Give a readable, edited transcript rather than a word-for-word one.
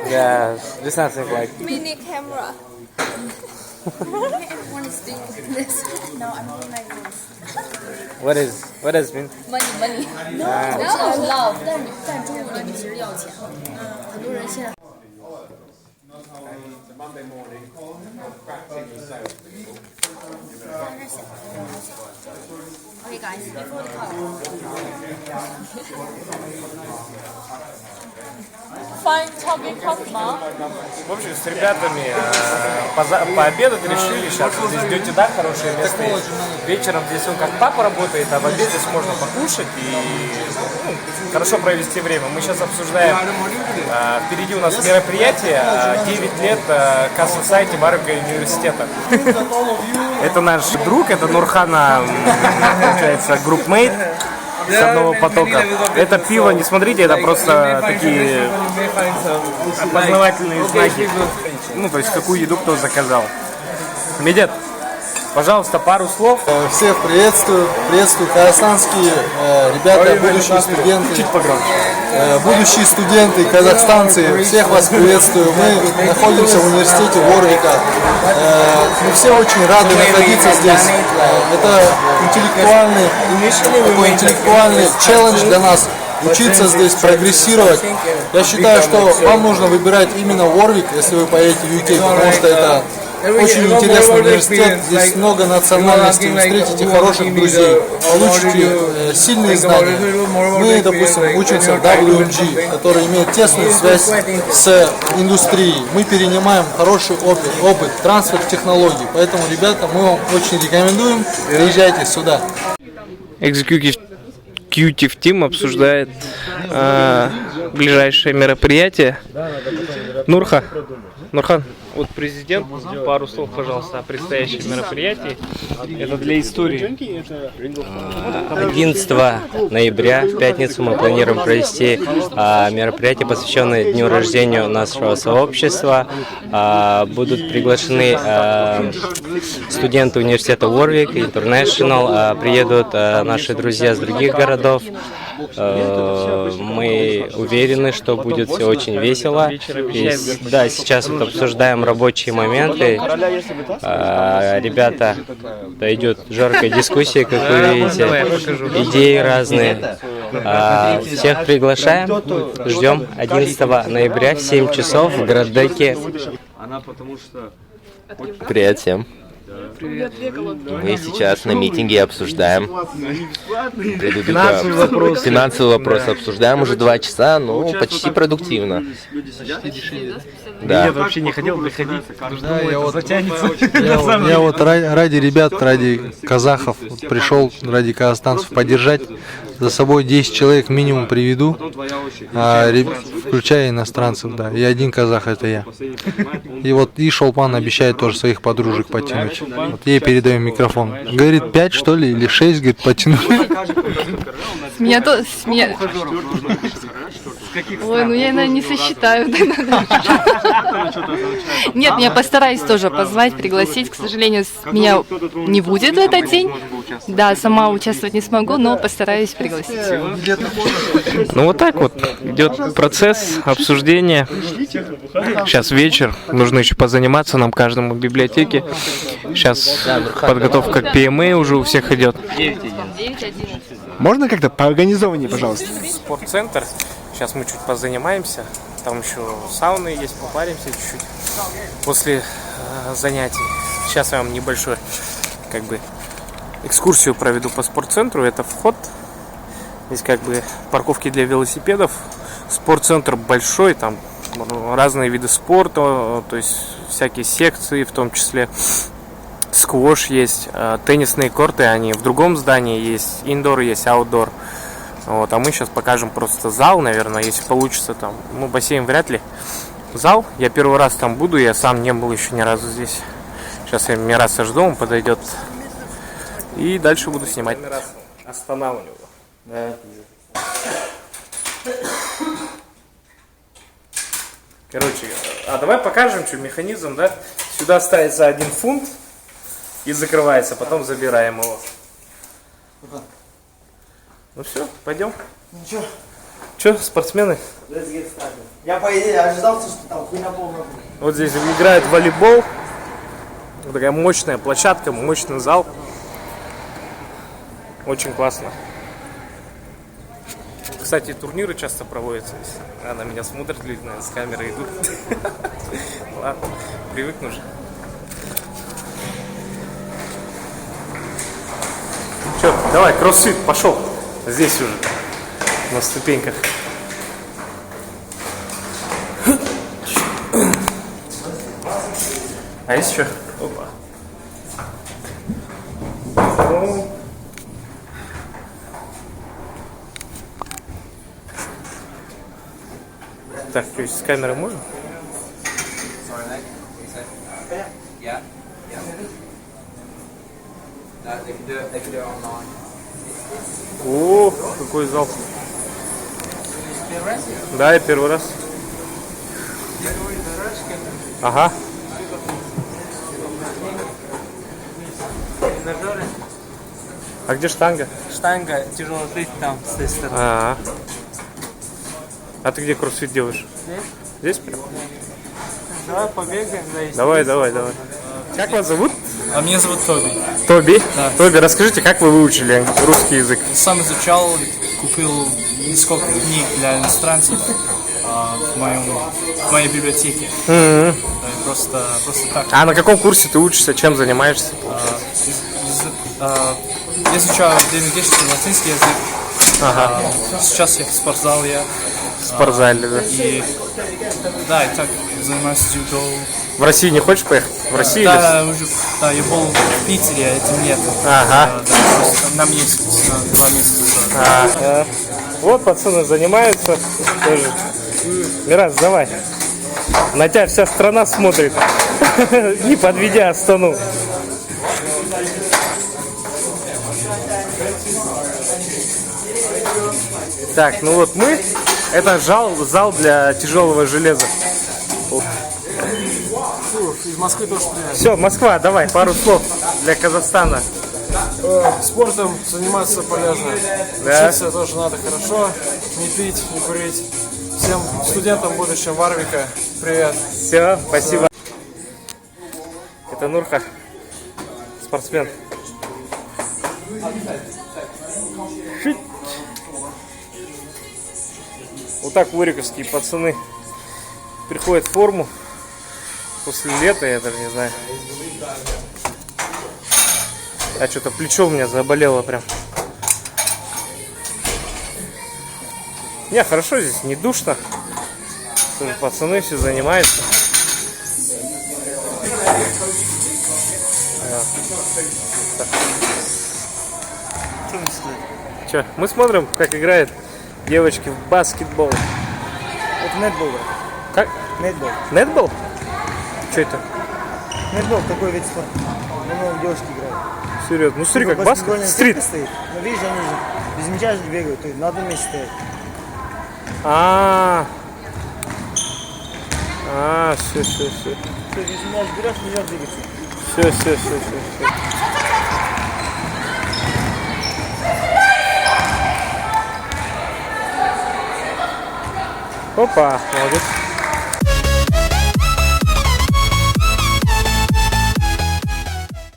Yeah, this nothing like. Mini camera. Everyone is doing this. No, I'm doing like this. What does it mean? Money. No, that's love. 但中国里面其实要钱。很多人现在。Okay, guys, before the call. Fine topic, Fatma. В общем, с ребятами пообедать решили. Сейчас здесь бьете, да, хорошее место. Вечером здесь он как папа работает, а в обед здесь можно покушать и хорошо провести время. Мы сейчас обсуждаем, впереди у нас мероприятие, 9 лет Castle Society Warwick университета. Это наш друг, это Нурхана, получается, группмейт с одного потока. Это пиво, не смотрите, это просто такие опознавательные знаки. Ну, то есть, какую еду кто заказал. Медет, пожалуйста, пару слов. Всех приветствую казахстанские ребята, будущие студенты. Чуть погромче. Будущие студенты, казахстанцы, всех вас приветствую. Мы находимся в университете Warwick. Мы все очень рады находиться здесь. Это интеллектуальный челлендж для нас. Учиться здесь, прогрессировать. Я считаю, что вам нужно выбирать именно Warwick, если вы поедете в UK, потому что это очень интересный университет, здесь много национальностей, вы встретите хороших друзей, получите сильные знания. Мы, допустим, учимся в WMG, который имеет тесную связь с индустрией. Мы перенимаем хороший опыт, трансфер технологий. Поэтому, ребята, мы вам очень рекомендуем, приезжайте сюда. Executive Team обсуждает ближайшее мероприятие. Нурхан, вот президент, пару слов, пожалуйста, о предстоящем мероприятии. Это для истории. 11 ноября, в пятницу, мы планируем провести мероприятие, посвященное дню рождения нашего сообщества. Будут приглашены студенты университета Warwick, International, приедут наши друзья с других городов. Мы уверены, что будет все очень весело. Да, сейчас вот обсуждаем рабочие моменты. Ребята, да, идет жаркая дискуссия, как вы видите, идеи разные. Всех приглашаем, ждем 11 ноября в 7 часов в Градеке. Привет всем. Мы сейчас на митинге обсуждаем финансовый вопрос обсуждаем уже 2 часа, ну почти продуктивно. Да. Я вообще не хотел приходить, затянется. Я вот ради ребят, ради казахов пришел, ради казахстанцев поддержать. За собой 10 человек минимум приведу, включая иностранцев, да. И один казах, это я. И вот и Шолпан обещает тоже своих подружек подтянуть. Вот ей передаем микрофон. Говорит, 5 что ли, или 6, говорит, подтянуть. Ой, ну я, наверное, не сосчитаю. Нет, я постараюсь тоже позвать, пригласить. К сожалению, меня не будет в этот день. Да, сама участвовать не смогу, но постараюсь пригласить. Ну вот так вот идет процесс обсуждения. Сейчас вечер, нужно еще позаниматься нам каждому в библиотеке. Сейчас подготовка к PMA уже у всех идет. 9:11. Можно как-то поорганизованнее, пожалуйста? Спортцентр. Сейчас мы чуть позанимаемся. Там еще сауны есть, попаримся чуть-чуть после занятий. Сейчас я вам небольшую экскурсию проведу по спортцентру. Это вход. Здесь парковки для велосипедов. Спортцентр большой, там разные виды спорта, то есть всякие секции, в том числе сквош есть, теннисные корты, они в другом здании есть, индор есть, аутдор. Вот, а мы сейчас покажем просто зал, наверное, если получится там. Ну, бассейн вряд ли. Зал, я первый раз там буду, я сам не был еще ни разу здесь. Сейчас я Мираса жду, он подойдет. И дальше буду снимать. Останавливаю. Да. Короче, а давай покажем, что механизм, да? Сюда ставится 1 фунт и закрывается, потом забираем его. Ну все, пойдем. Ничего. Че, спортсмены? Я по идее ожидал, что там хуйня полная. Вот здесь играют в волейбол. Вот такая мощная площадка, мощный зал. Очень классно. Кстати, турниры часто проводятся здесь. Она меня смотрит, люди, наверное, с камерой идут. Ладно, привыкну же. Че, давай, кроссфит, пошел. Здесь уже, на ступеньках. А есть еще? Опа. Так, то есть с камеры можно? О, какой зал. Да, я первый раз. Ага. А где штанга? Штанга, тяжелый плит там, с той стороны. А ты где кроссфит делаешь? Здесь прям? Давай побегаем. Давай. Как вас зовут? А меня зовут Тоби. Тоби? Да. Тоби, расскажите, как вы выучили русский язык? Сам изучал, купил несколько книг для иностранцев в моей библиотеке. Просто так. А на каком курсе ты учишься, чем занимаешься? Я изучаю древнегреческий, латинский язык. Ага. Сейчас я в спортзале. В спортзале, да. И так занимаюсь дзюдо. В России не хочешь поехать? В России? Да, я был в Питере, а этим нет. Ага. Просто на месяц, на 2 месяца. Вот пацаны занимаются тоже. Мирас, давай. На тебя вся страна смотрит, не подведя Астану. Так, ну вот мы, это зал для тяжелого железа. Из Москвы тоже приезжаю. Все, Москва, давай, пару слов для Казахстана. Спортом заниматься полезно. Да. Учиться тоже надо хорошо. Не пить, не курить. Всем студентам будущим Варвика привет. Все, спасибо. Это Нурха, спортсмен. Шить. Вот так уриковские пацаны приходят в форму после лета, я даже не знаю. А что-то плечо у меня заболело прям. Не, хорошо здесь, не душно. Тоже пацаны все занимаются. Че, мы смотрим, как играют девочки в баскетбол. Это нетбол, брат. Как? Нетбол. Нетбол? Что это? Нетбол такой вид спорта. Много девушки играют. Серьезно? Ну смотри, как баскетбол. Стрит. Стоит. Но видишь, они же без мяча же бегают, то есть на одном месте стоят. Все. Ты без мяч берешь, нельзя двигаться. Все. Опа, молодец.